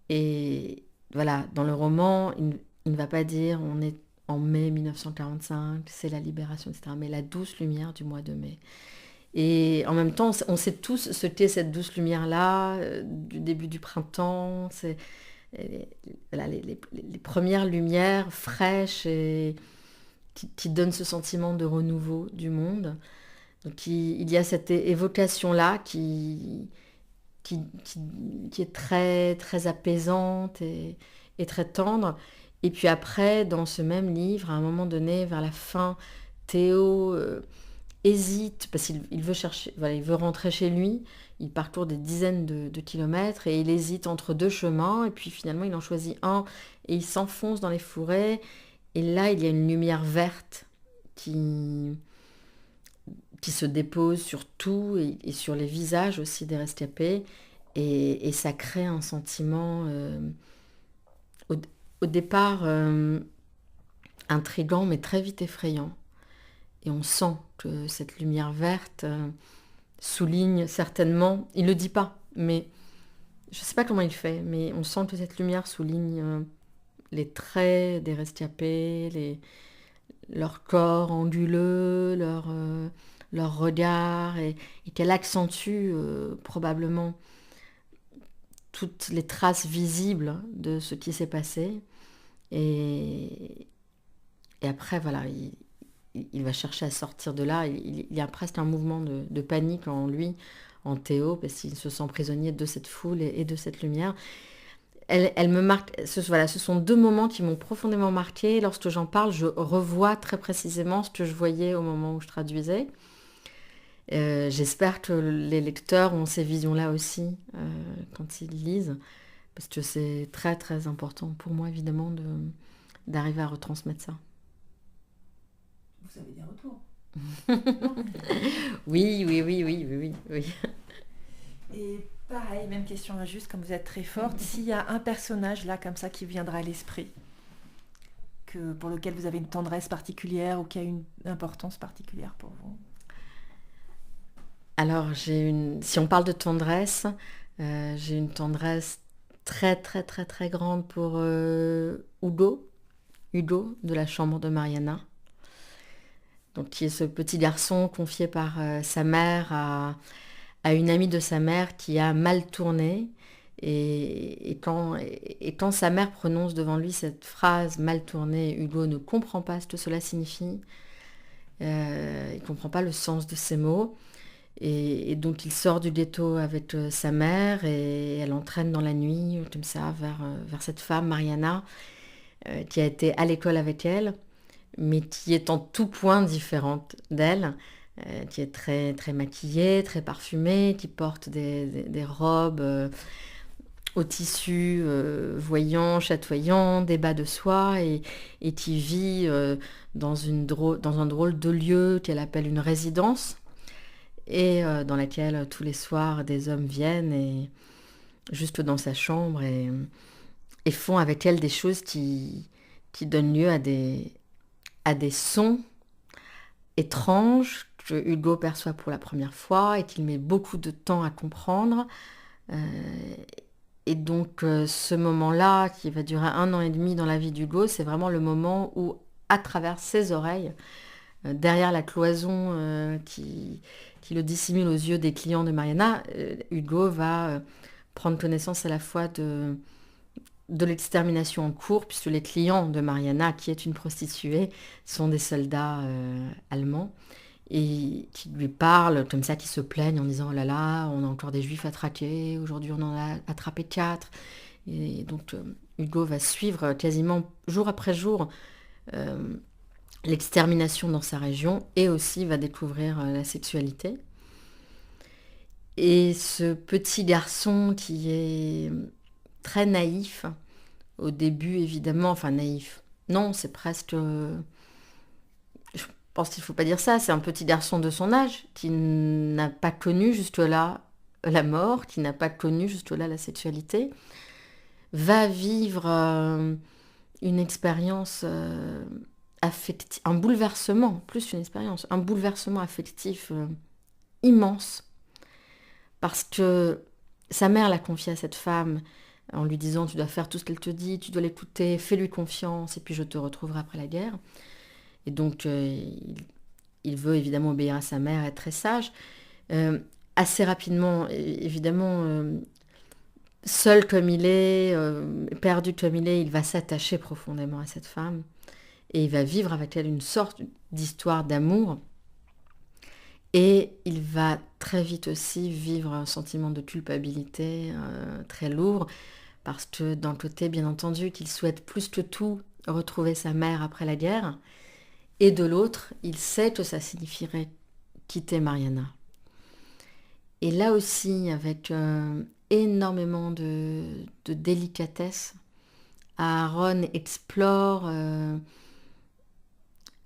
Et voilà, dans le roman, il ne va pas dire on est en mai 1945, c'est la libération, etc. Mais la douce lumière du mois de mai. Et en même temps, on sait tous ce qu'est cette douce lumière-là, du début du printemps. C'est les, voilà, les premières lumières fraîches et qui donnent ce sentiment de renouveau du monde. Donc il y a cette évocation-là qui, qui est très, très apaisante et très tendre. Et puis après, dans ce même livre, à un moment donné, vers la fin, Théo hésite parce qu'il veut chercher, voilà, il veut rentrer chez lui. Il parcourt des dizaines de kilomètres et il hésite entre deux chemins. Et puis finalement, il en choisit un et il s'enfonce dans les forêts. Et là, il y a une lumière verte qui, qui se dépose sur tout et sur les visages aussi des rescapés. Et ça crée un sentiment au, au départ intrigant mais très vite effrayant. Et on sent que cette lumière verte souligne certainement, il ne le dit pas, mais je ne sais pas comment il fait, mais on sent que cette lumière souligne les traits des rescapés, leur corps anguleux, leur regard, et qu'elle accentue probablement toutes les traces visibles de ce qui s'est passé. Et, et après, voilà, il va chercher à sortir de là. Il y a presque un mouvement de panique en lui, en Théo, parce qu'il se sent prisonnier de cette foule et de cette lumière. Elle me marque, voilà, ce sont deux moments qui m'ont profondément marqué. Lorsque j'en parle, je revois très précisément ce que je voyais au moment où je traduisais. J'espère que les lecteurs ont ces visions-là aussi quand ils lisent, parce que c'est très très important pour moi évidemment d'arriver à retransmettre ça. Vous avez des retours. Oui, oui, oui, oui, oui, oui, oui. Et pareil, même question injuste, comme vous êtes très forte, s'il y a un personnage là comme ça qui viendra à l'esprit, pour lequel vous avez une tendresse particulière ou qui a une importance particulière pour vous. Alors si on parle de tendresse, j'ai une tendresse très très très très grande pour Hugo de la chambre de Mariana. Donc qui est ce petit garçon confié par sa mère à une amie de sa mère qui a mal tourné. Et quand sa mère prononce devant lui cette phrase mal tournée, Hugo ne comprend pas ce que cela signifie. Il ne comprend pas le sens de ces mots. Et donc il sort du ghetto avec sa mère et elle entraîne dans la nuit, comme ça, vers cette femme, Mariana, qui a été à l'école avec elle, mais qui est en tout point différente d'elle, qui est très, très maquillée, très parfumée, qui porte des robes au tissu voyant, chatoyant, des bas de soie, et qui vit dans un drôle de lieu qu'elle appelle une résidence, et dans laquelle tous les soirs des hommes viennent et juste dans sa chambre et font avec elle des choses qui donnent lieu à des sons étranges que Hugo perçoit pour la première fois et qu'il met beaucoup de temps à comprendre. Euh, et donc ce moment-là, qui va durer 1 an et demi dans la vie d'Hugo, c'est vraiment le moment où, à travers ses oreilles, derrière la cloison qui le dissimule aux yeux des clients de Mariana, Hugo va prendre connaissance à la fois de l'extermination en cours, puisque les clients de Mariana, qui est une prostituée, sont des soldats allemands, et qui lui parlent comme ça, qui se plaignent en disant: oh là là, on a encore des juifs à traquer, aujourd'hui on en a attrapé 4. Et donc Hugo va suivre quasiment jour après jour euh, l'extermination dans sa région, et aussi va découvrir la sexualité. Et ce petit garçon qui est très naïf, au début évidemment, enfin naïf, non, c'est presque... Je pense qu'il ne faut pas dire ça, c'est un petit garçon de son âge qui n'a pas connu jusque-là la mort, qui n'a pas connu jusque-là la sexualité, va vivre une expérience affective, un bouleversement, plus qu'une expérience, un bouleversement affectif immense, parce que sa mère l'a confié à cette femme en lui disant tu dois faire tout ce qu'elle te dit, tu dois l'écouter, fais-lui confiance et puis je te retrouverai après la guerre. Et donc il veut évidemment obéir à sa mère, être très sage. Assez rapidement, évidemment, seul comme il est, perdu comme il va s'attacher profondément à cette femme et il va vivre avec elle une sorte d'histoire d'amour. Et il va très vite aussi vivre un sentiment de culpabilité très lourd, parce que d'un côté, bien entendu, qu'il souhaite plus que tout retrouver sa mère après la guerre, et de l'autre, il sait que ça signifierait quitter Mariana. Et là aussi, avec énormément de délicatesse, Aaron explore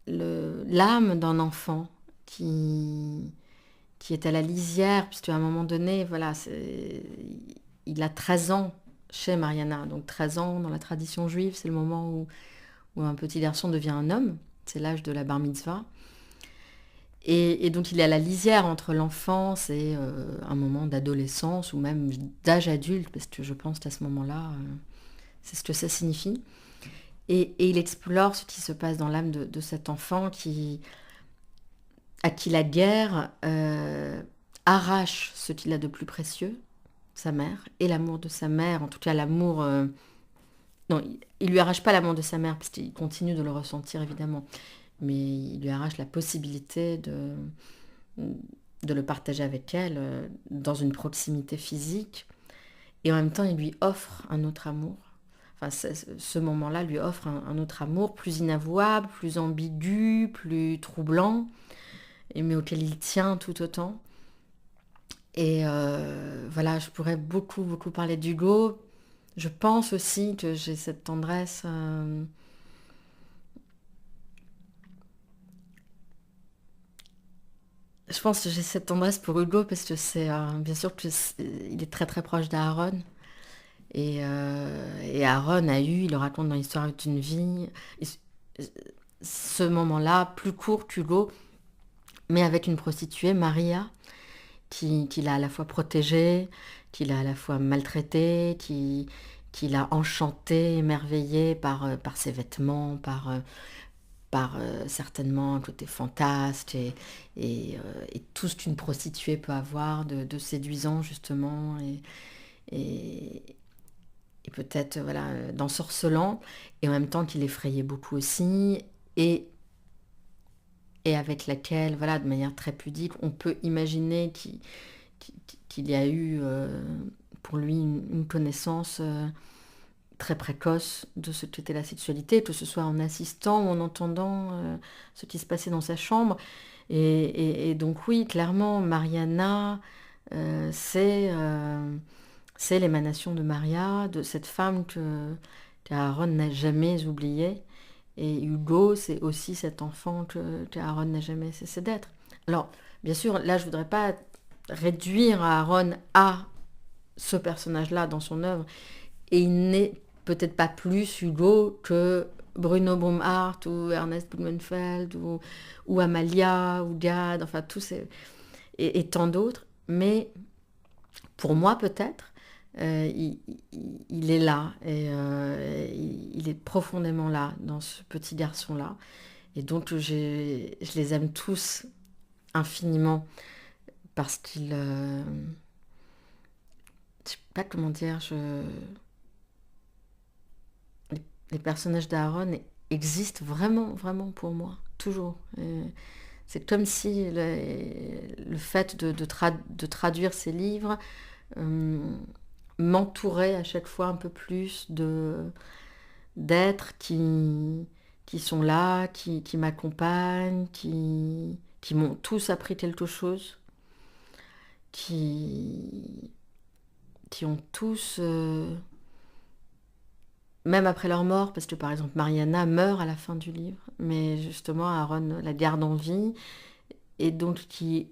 l'âme d'un enfant qui est à la lisière, puisqu'à un moment donné, voilà, il a 13 ans chez Mariana. Donc 13 ans, dans la tradition juive, c'est le moment où un petit garçon devient un homme. C'est l'âge de la bar mitzvah. Et donc il est à la lisière entre l'enfance et un moment d'adolescence ou même d'âge adulte, parce que je pense qu'à ce moment-là, c'est ce que ça signifie. Et il explore ce qui se passe dans l'âme de cet enfant à qui la guerre arrache ce qu'il a de plus précieux, sa mère, et l'amour de sa mère, en tout cas l'amour... non, il lui arrache pas l'amour de sa mère, parce qu'il continue de le ressentir évidemment, mais il lui arrache la possibilité de le partager avec elle dans une proximité physique, et en même temps il lui offre un autre amour. Enfin, ce moment-là lui offre un autre amour, plus inavouable, plus ambigu, plus troublant, mais auquel il tient tout autant. Et voilà, je pourrais beaucoup, beaucoup parler d'Hugo. Je pense aussi que j'ai cette tendresse. Je pense que j'ai cette tendresse pour Hugo parce que c'est bien sûr il est très très proche d'Aaron. Et Aaron il le raconte dans l'histoire d'une vie, ce moment-là, plus court qu'Hugo, mais avec une prostituée, Maria, qui l'a à la fois protégé, qui l'a à la fois maltraité, qui l'a enchanté, émerveillé par ses vêtements, par certainement un côté fantasque et tout ce qu'une prostituée peut avoir de séduisant justement et, et peut-être voilà, d'ensorcelant, et en même temps qui l'effrayait beaucoup aussi, et, et avec laquelle, voilà, de manière très pudique, on peut imaginer qu'il y a eu pour lui une connaissance très précoce de ce qu'était la sexualité, que ce soit en assistant ou en entendant ce qui se passait dans sa chambre. Et donc oui, clairement, Mariana, c'est l'émanation de Maria, de cette femme qu'Aaron n'a jamais oubliée. Et Hugo, c'est aussi cet enfant qu'Aaron n'a jamais cessé d'être. Alors, bien sûr, là, je ne voudrais pas réduire Aaron à ce personnage-là dans son œuvre. Et il n'est peut-être pas plus Hugo que Bruno Baumhart ou Ernest Blumenfeld ou Amalia ou Gad, enfin tous ces... et tant d'autres. Mais pour moi, peut-être, il est là, et il est profondément là, dans ce petit garçon-là. Et donc, je les aime tous infiniment, parce qu'ils... je sais pas comment dire, les personnages d'Aaron existent vraiment, vraiment pour moi, toujours. Et c'est comme si le fait de traduire ces livres m'entourait à chaque fois un peu plus d'êtres qui sont là, qui m'accompagnent, qui m'ont tous appris quelque chose, qui ont tous... même après leur mort, parce que par exemple Mariana meurt à la fin du livre, mais justement Aaron la garde en vie, et donc qui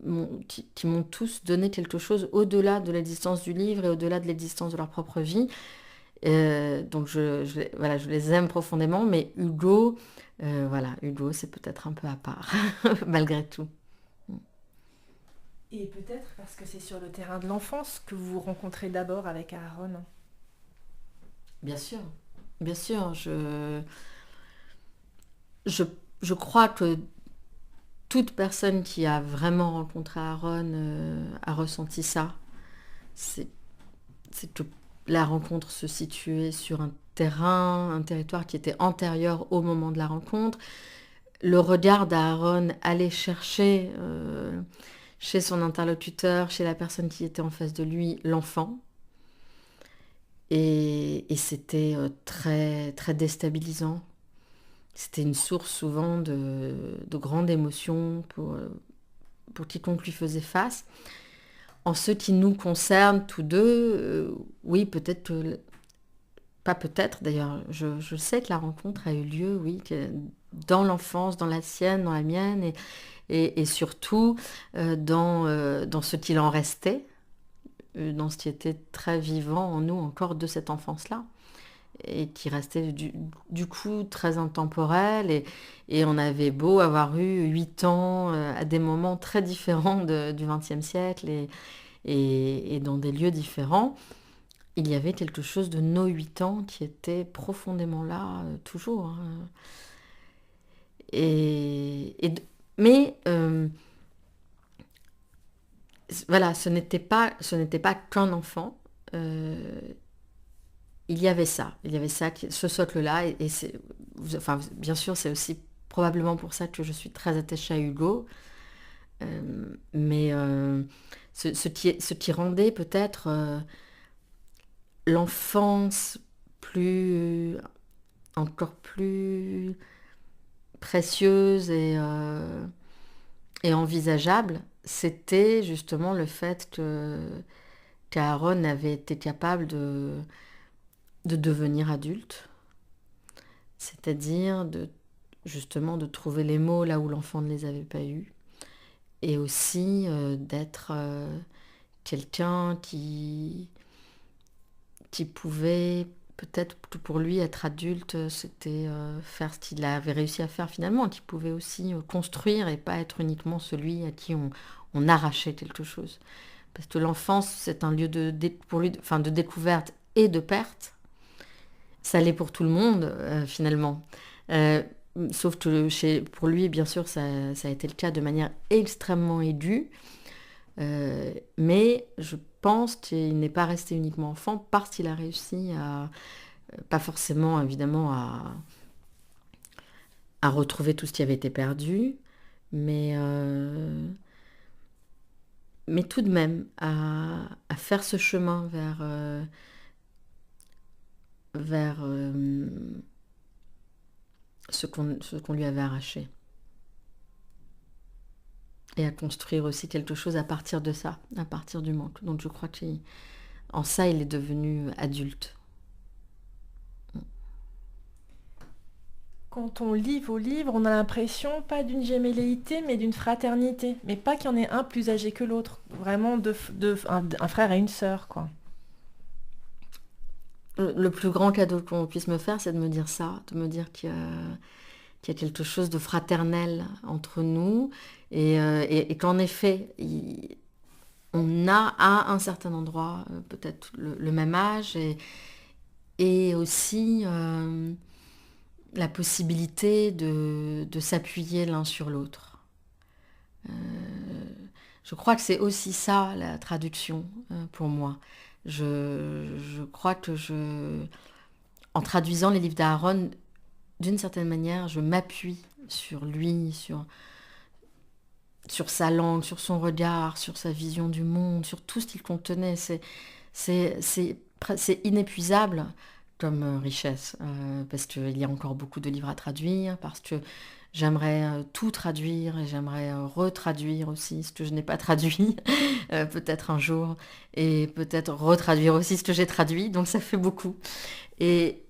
m'ont tous donné quelque chose au-delà de l'existence du livre et au-delà de l'existence de leur propre vie. Donc voilà, je les aime profondément, mais Hugo, voilà, Hugo c'est peut-être un peu à part, malgré tout. Et peut-être parce que c'est sur le terrain de l'enfance que vous vous rencontrez d'abord avec Aaron. Bien sûr, bien sûr. Je, je crois que toute personne qui a vraiment rencontré Aaron a ressenti ça. C'est c'est que la rencontre se situait sur un territoire qui était antérieur au moment de la rencontre. Le regard d'Aaron allait chercher chez son interlocuteur, chez la personne qui était en face de lui, l'enfant. Et c'était très, très déstabilisant. C'était une source souvent de grande émotion pour quiconque lui faisait face. En ce qui nous concerne tous deux, oui, peut-être que... Pas peut-être d'ailleurs, je sais que la rencontre a eu lieu, oui, dans l'enfance, dans la sienne, dans la mienne, et surtout dans ce qu'il en restait, dans ce qui était très vivant en nous encore de cette enfance-là, et qui restait du coup très intemporel, et on avait beau avoir eu 8 ans à des moments très différents du XXe siècle, et dans des lieux différents, il y avait quelque chose de nos 8 ans qui était profondément là, toujours. Hein. Mais voilà, ce n'était pas qu'un enfant. Il y avait ça, ce socle-là. Enfin, bien sûr, c'est aussi probablement pour ça que je suis très attachée à Hugo. Mais ce qui rendait peut-être l'enfance encore plus précieuse et envisageable, c'était justement le fait qu'Aaron avait été capable de devenir adulte, c'est-à-dire justement de trouver les mots là où l'enfant ne les avait pas eus, et aussi d'être quelqu'un qui pouvait, peut-être que pour lui, être adulte, c'était faire ce qu'il avait réussi à faire finalement, qui pouvait aussi construire et pas être uniquement celui à qui on arrachait quelque chose. Parce que l'enfance, c'est un lieu pour lui, enfin, de découverte et de perte. Ça l'est pour tout le monde, finalement. Sauf que pour lui, bien sûr, ça a été le cas de manière extrêmement aiguë. Mais je pense qu'il n'est pas resté uniquement enfant parce qu'il a réussi pas forcément évidemment à retrouver tout ce qui avait été perdu, mais tout de même à faire ce chemin vers ce qu'on lui avait arraché. Et à construire aussi quelque chose à partir de ça, à partir du manque. Donc je crois qu'en ça, il est devenu adulte. Quand on lit vos livres, on a l'impression pas d'une gémelléité, mais d'une fraternité. Mais pas qu'il y en ait un plus âgé que l'autre. Vraiment un frère et une sœur, quoi. Le plus grand cadeau qu'on puisse me faire, c'est de me dire ça, de me dire qu'il y a quelque chose de fraternel entre nous, et qu'en effet, on a à un certain endroit peut-être le même âge, et aussi la possibilité de s'appuyer l'un sur l'autre. Je crois que c'est aussi ça, la traduction, pour moi. Je crois que en traduisant les livres d'Aaron, d'une certaine manière, je m'appuie sur lui, sur sa langue, sur son regard, sur sa vision du monde, sur tout ce qu'il contenait. C'est inépuisable comme richesse, parce qu'il y a encore beaucoup de livres à traduire, parce que j'aimerais tout traduire, et j'aimerais retraduire aussi ce que je n'ai pas traduit, peut-être un jour, et peut-être retraduire aussi ce que j'ai traduit, donc ça fait beaucoup. Et